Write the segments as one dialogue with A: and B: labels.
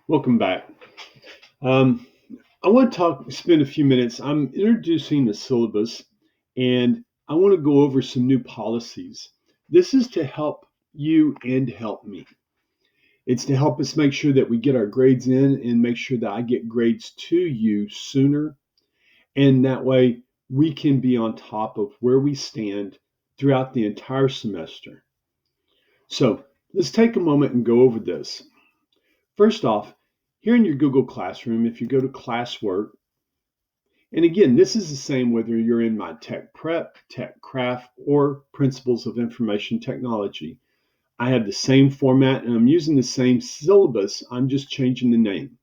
A: Welcome back. Um, I want to spend a few minutes. I'm introducing the syllabus and I want to go over some new policies. This is to help you and help me. It's to help us make sure that we get our grades in and make sure that I get grades to you sooner. And that way we can be on top of where we stand throughout the entire semester. So let's take a moment and go over this. First off, here in your Google Classroom, if you go to classwork, and again, this is the same whether you're in my tech prep, tech craft, or principles of information technology. I have the same format and I'm using the same syllabus. I'm just changing the name.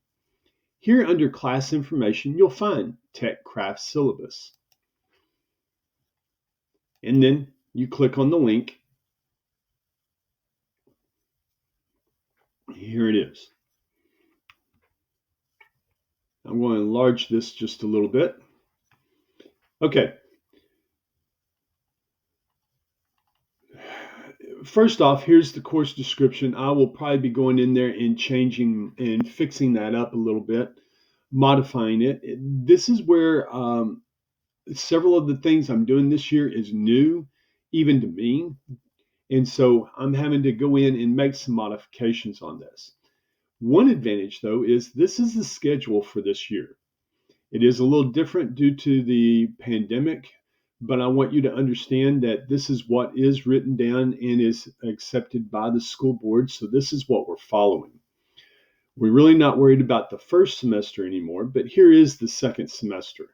A: Here under class information, you'll find tech craft syllabus. And then you click on the link. Here it is. I'm going to enlarge this just a little bit. Okay. First off, here's the course description. I will probably be going in there and changing and fixing that up a little bit, modifying it. This is where several of the things I'm doing this year is new, even to me. And so I'm having to go in and make some modifications on this. One advantage, though, is this is the schedule for this year. It is a little different due to the pandemic, but I want you to understand that this is what is written down and is accepted by the school board. So this is what we're following. We're really not worried about the first semester anymore, but here is the second semester.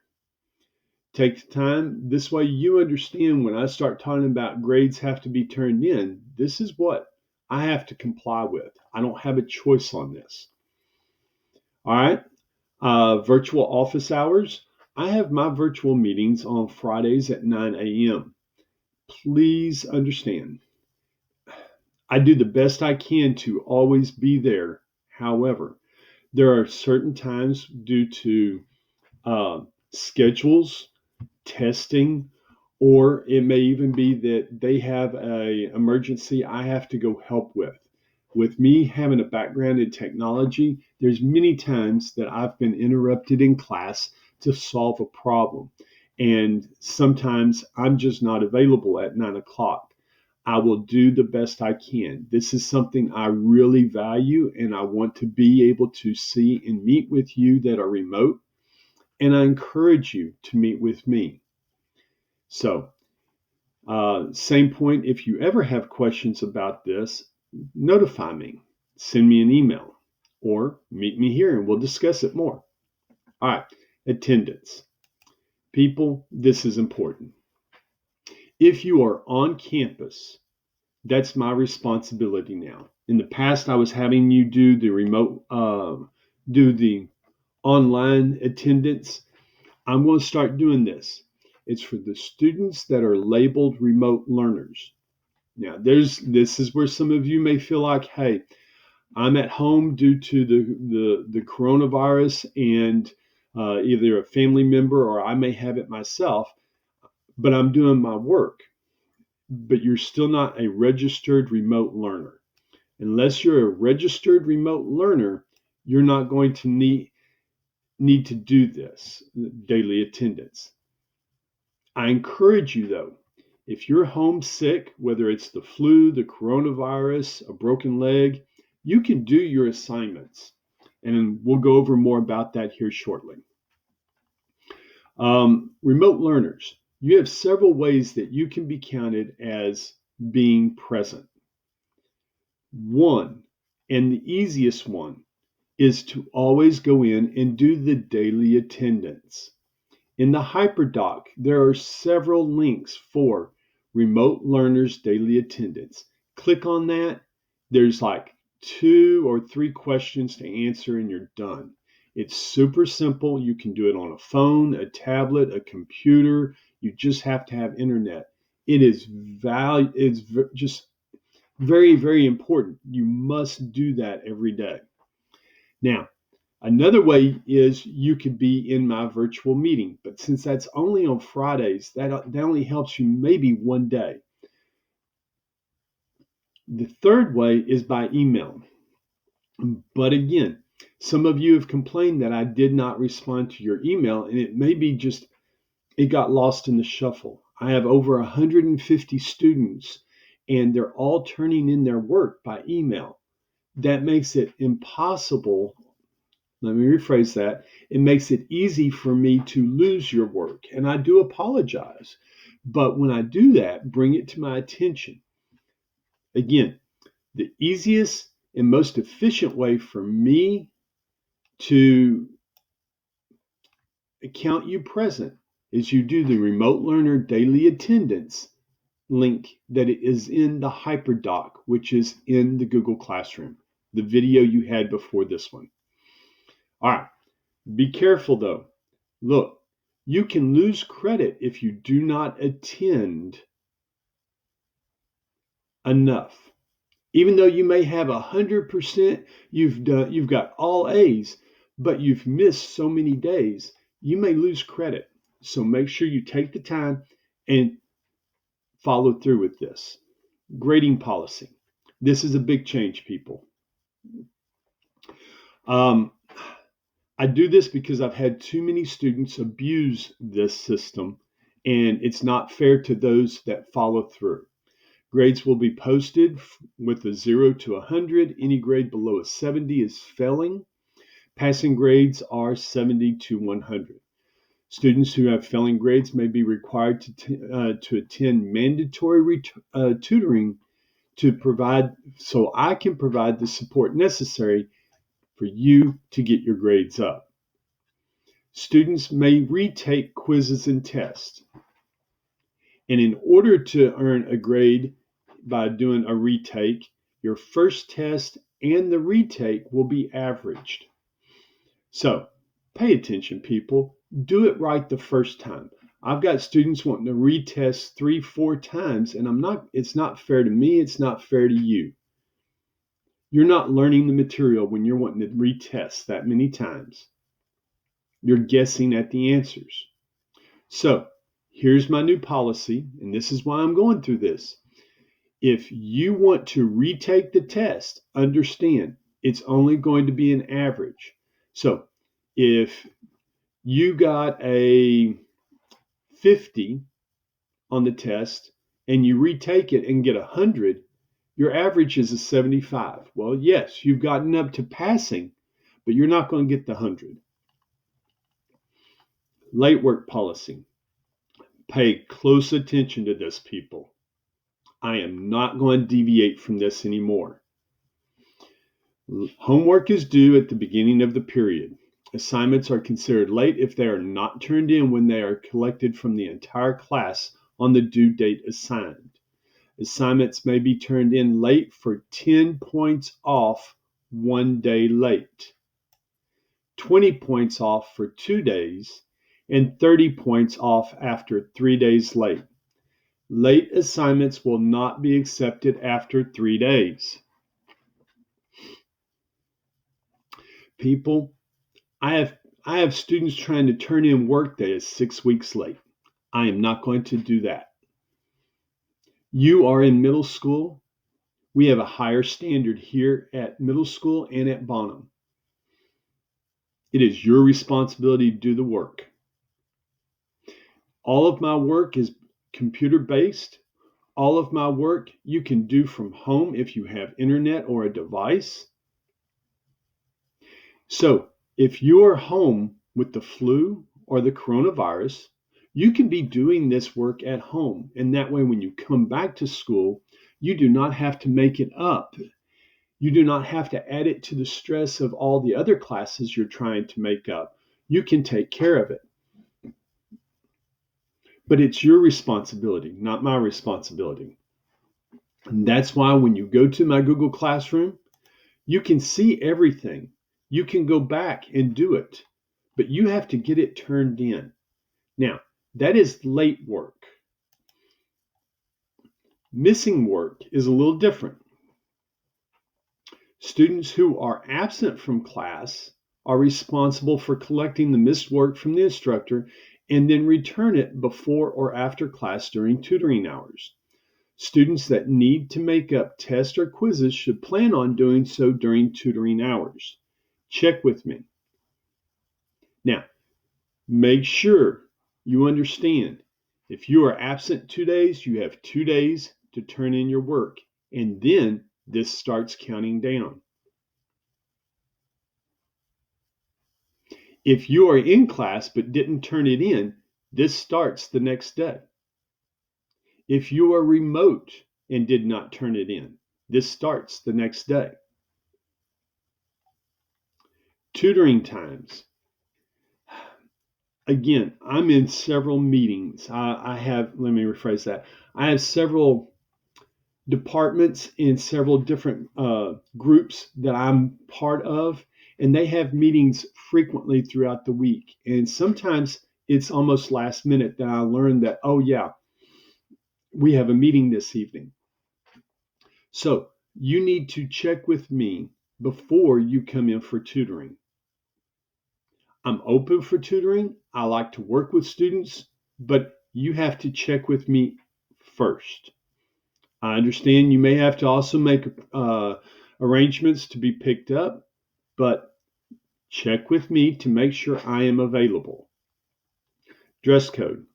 A: Take the time. This way you understand when I start talking about grades have to be turned in, this is what I have to comply with. I don't have a choice on this. All right. Virtual office hours. I have my virtual meetings on Fridays at 9 a.m. Please understand, I do the best I can to always be there. However, there are certain times due to schedules, testing, or it may even be that they have a emergency I have to go help with. With me having a background in technology, there's many times that I've been interrupted in class to solve a problem. And sometimes I'm just not available at 9 o'clock. I will do the best I can. This is something I really value, and I want to be able to see and meet with you that are remote. And I encourage you to meet with me. So, same point, if you ever have questions about this, notify me, send me an email, or meet me here and we'll discuss it more. All right, attendance. People, this is important. If you are on campus, that's my responsibility now. In the past, I was having you do the do the online attendance. I'm going to start doing this. It's for the students that are labeled remote learners. Now, this is where some of you may feel like, hey, I'm at home due to the coronavirus and either a family member or I may have it myself, but I'm doing my work. But you're still not a registered remote learner. Unless you're a registered remote learner, you're not going to need to do this daily attendance. I encourage you though, if you're homesick, whether it's the flu, the coronavirus, a broken leg, you can do your assignments. And we'll go over more about that here shortly. Remote learners, you have several ways that you can be counted as being present. One, and the easiest one, is to always go in and do the daily attendance. In the HyperDoc, there are several links for remote learners daily attendance. Click on that. There's like 2 or 3 questions to answer and you're done. It's super simple. You can do it on a phone, a tablet, a computer. You just have to have internet. It's just very, very important. You must do that every day. Now, another way is you could be in my virtual meeting, but since that's only on Fridays, that only helps you maybe one day. The third way is by email. But again, Some of you have complained that I did not respond to your email, and it may be just it got lost in the shuffle. I have over 150 students, and they're all turning in their work by email. That makes it impossible. Let me rephrase that. It makes it easy for me to lose your work, and I do apologize. But when I do that, bring it to my attention. Again, the easiest and most efficient way for me to count you present is you do the remote learner daily attendance link that is in the hyperdoc, which is in the Google Classroom, the video you had before this one. All right, be careful though. Look, you can lose credit if you do not attend enough. Even though you may have 100%, you've got all A's, but you've missed so many days, you may lose credit. So make sure you take the time and follow through with this. Grading policy. This is a big change, people. I do this because I've had too many students abuse this system, and it's not fair to those that follow through. Grades will be posted with a 0 to 100. Any grade below a 70 is failing. Passing grades are 70 to 100. Students who have failing grades may be required to attend mandatory tutoring so I can provide the support necessary for you to get your grades up. Students may retake quizzes and tests. And in order to earn a grade by doing a retake, your first test and the retake will be averaged. So pay attention, people. Do it right the first time. I've got students wanting to retest 3-4 times, and it's not fair to me, it's not fair to you. You're not learning the material when you're wanting to retest that many times. You're guessing at the answers. So here's my new policy, and this is why I'm going through this. If you want to retake the test, understand it's only going to be an average. So if you got a 50 on the test and you retake it and get 100, your average is a 75. Well, yes, you've gotten up to passing, but you're not going to get the 100. Late work policy. Pay close attention to this, people. I am not going to deviate from this anymore. Homework is due at the beginning of the period. Assignments are considered late if they are not turned in when they are collected from the entire class on the due date assigned. Assignments may be turned in late for 10 points off 1 day late, 20 points off for 2 days, and 30 points off after 3 days late. Late assignments will not be accepted after 3 days. People, I have students trying to turn in work that is 6 weeks late. I am not going to do that. You are in middle school. We have a higher standard here at middle school and at Bonham. It is your responsibility to do the work. All of my work is computer-based. All of my work you can do from home if you have internet or a device. So if you are home with the flu or the coronavirus, you can be doing this work at home. And that way, when you come back to school, you do not have to make it up. You do not have to add it to the stress of all the other classes you're trying to make up. You can take care of it. But it's your responsibility, not my responsibility. And that's why when you go to my Google Classroom, you can see everything. You can go back and do it, but you have to get it turned in. Now, that is late work. Missing work is a little different. Students who are absent from class are responsible for collecting the missed work from the instructor and then return it before or after class during tutoring hours. Students that need to make up tests or quizzes should plan on doing so during tutoring hours. Check with me. Now, make sure you understand if you are absent 2 days, you have 2 days to turn in your work, and then this starts counting down. If you are in class but didn't turn it in, this starts the next day. If you are remote and did not turn it in, this starts the next day. Tutoring times. Again, I'm in several meetings. Let me rephrase that. I have several departments in several different groups that I'm part of, and they have meetings frequently throughout the week. And sometimes it's almost last minute that I learn that, oh, yeah, we have a meeting this evening. So you need to check with me before you come in for tutoring. I'm open for tutoring. I like to work with students, but you have to check with me first. I understand you may have to also make arrangements to be picked up, but check with me to make sure I am available. Dress code.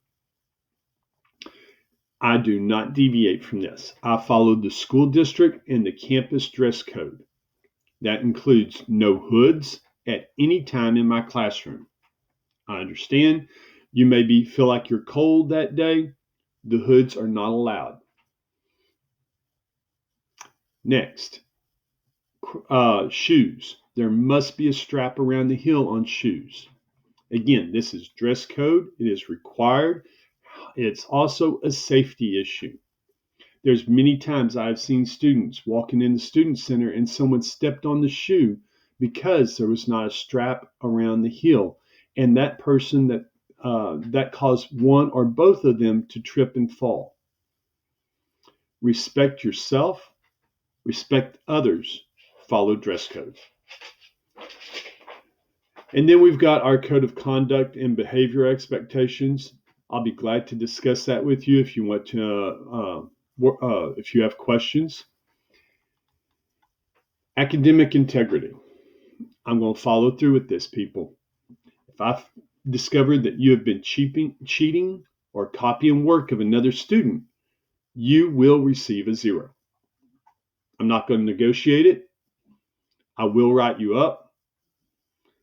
A: I do not deviate from this. I follow the school district and the campus dress code. That includes no hoods at any time in my classroom. I understand you maybe feel like you're cold that day. The hoods are not allowed. Next, shoes. There must be a strap around the heel on shoes. Again, this is dress code. It is required. It's also a safety issue. There's many times I've seen students walking in the student center and someone stepped on the shoe because there was not a strap around the heel, and that person that caused one or both of them to trip and fall. Respect yourself, respect others, follow dress code. And then we've got our code of conduct and behavior expectations. I'll be glad to discuss that with you if you want to, if you have questions. Academic integrity. I'm going to follow through with this, people. If I've discovered that you have been cheating or copying work of another student, you will receive a 0. I'm not going to negotiate it. I will write you up.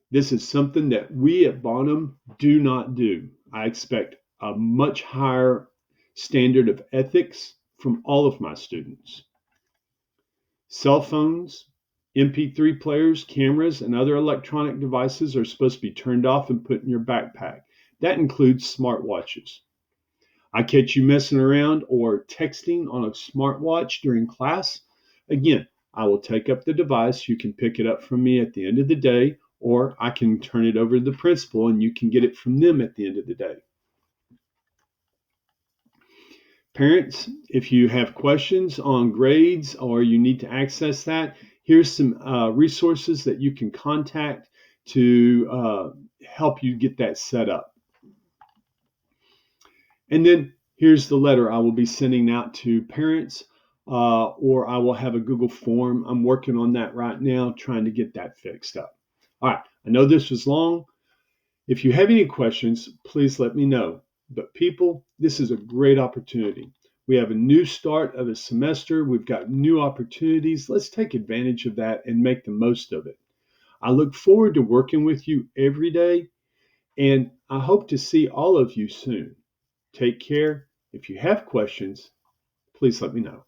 A: This is something that we at Bonham do not do. I expect a much higher standard of ethics from all of my students. Cell phones, MP3 players, cameras, and other electronic devices are supposed to be turned off and put in your backpack. That includes smartwatches. I catch you messing around or texting on a smartwatch during class. Again, I will take up the device. You can pick it up from me at the end of the day, or I can turn it over to the principal and you can get it from them at the end of the day. Parents, if you have questions on grades or you need to access that, here's some resources that you can contact to help you get that set up. And then here's the letter I will be sending out to parents, or I will have a Google form. I'm working on that right now, trying to get that fixed up. All right, I know this was long. If you have any questions, please let me know. But people, this is a great opportunity. We have a new start of a semester. We've got new opportunities. Let's take advantage of that and make the most of it. I look forward to working with you every day, and I hope to see all of you soon. Take care. If you have questions, please let me know.